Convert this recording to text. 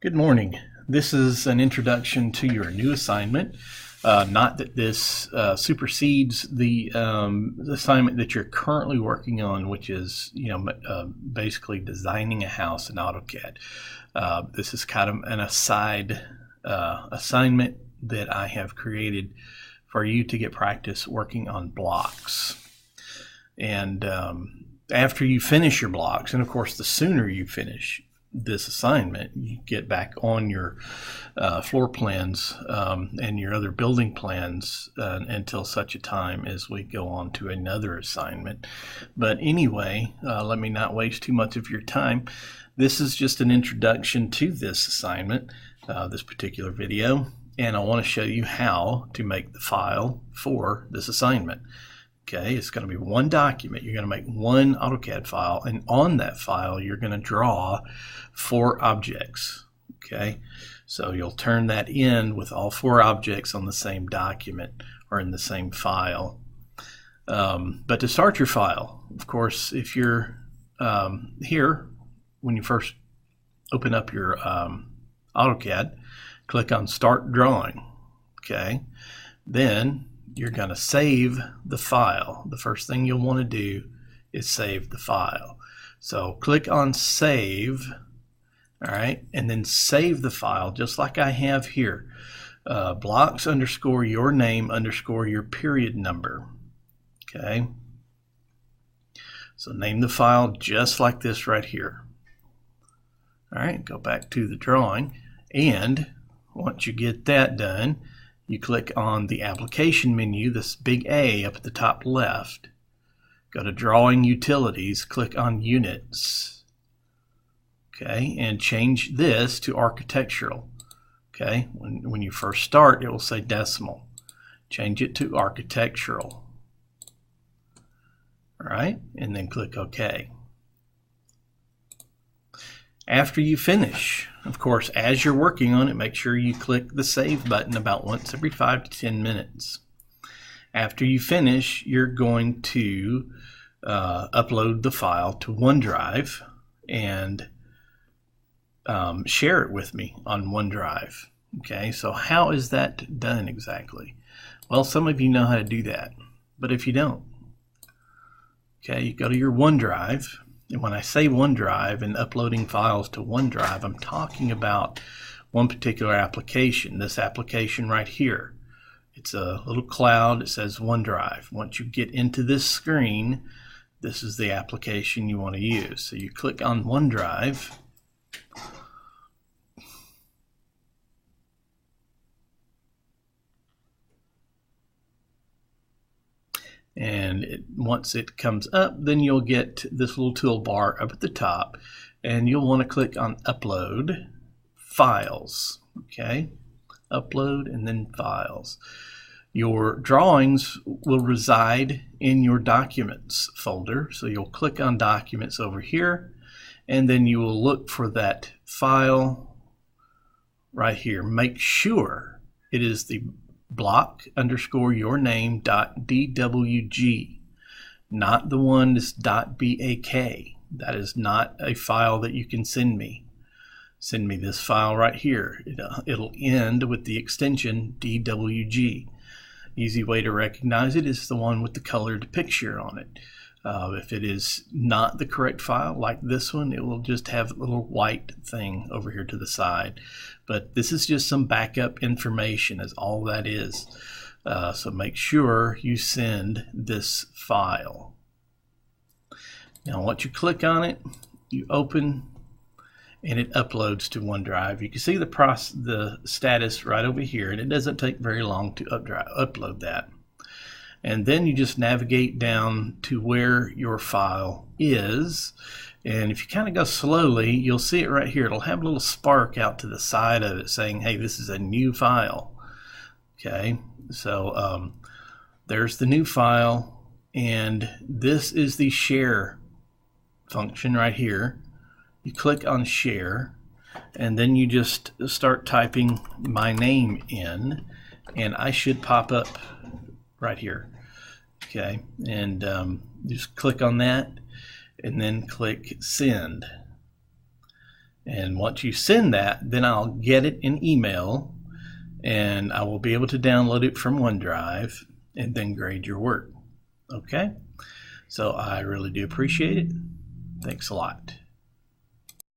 Good morning. This is an introduction to your new assignment. Not that this supersedes the assignment that you're currently working on, which is, basically designing a house in AutoCAD. This is kind of an aside assignment that I have created for you to get practice working on blocks. And after you finish your blocks, and of course, the sooner you finish this assignment, you get back on your floor plans and your other building plans until such a time as we go on to another assignment. But anyway, let me not waste too much of your time. This is just an introduction to this assignment, this particular video, and I want to show you how to make the file for this assignment. Okay, it's going to be one document. You're going to make one AutoCAD file, and on that file, you're going to draw 4 objects. Okay, so you'll turn that in with all 4 objects on the same document or in the same file. But to start your file, of course, if you're here, when you first open up your AutoCAD, click on Start Drawing. Okay, then you're going to save the file. The first thing you'll want to do is save the file. So click on Save, all right, and then save the file just like I have here. Blocks underscore your name underscore your period number. Okay, so name the file just like this right here. All right, go back to the drawing, and once you get that done, you click on the application menu, this big A up at the top left. Go to Drawing Utilities, click on Units. Okay, and change this to Architectural. Okay, when you first start, it will say Decimal. Change it to Architectural. All right, and then click OK. After you finish, of course, as you're working on it, make sure you click the Save button about once every 5 to 10 minutes. After you finish, you're going to upload the file to OneDrive and share it with me on OneDrive. Okay, so how is that done exactly? Well, some of you know how to do that, but if you don't, okay, you go to your OneDrive. And when I say OneDrive and uploading files to OneDrive, I'm talking about one particular application, this application right here. It's a little cloud. It says OneDrive. Once you get into this screen, this is the application you want to use. So you click on OneDrive. And once it comes up, then you'll get this little toolbar up at the top, and you'll want to click on Upload Files. Okay, Upload and then Files. Your drawings will reside in your Documents folder, so you'll click on Documents over here, and then you will look for that file right here. Make sure it is the block underscore your name .dwg, not the one that's .bak. That is not a file that you can send me. Send me this file right here. It'll end with the extension DWG. Easy way to recognize it is the one with the colored picture on it. If it is not the correct file, like this one, it will just have a little white thing over here to the side. But this is just some backup information, is all that is. So make sure you send this file. Now, once you click on it, you open, and it uploads to OneDrive. You can see the status right over here, and it doesn't take very long to upload that. And then you just navigate down to where your file is. And if you kind of go slowly, you'll see it right here. It'll have a little spark out to the side of it saying, hey, this is a new file. Okay, so there's the new file. And this is the share function right here. You click on share, and then you just start typing my name in, and I should pop up right here. Okay, and just click on that, and then click send. And once you send that, then I'll get it in email and I will be able to download it from OneDrive and then grade your work. Okay? So I really do appreciate it. Thanks a lot.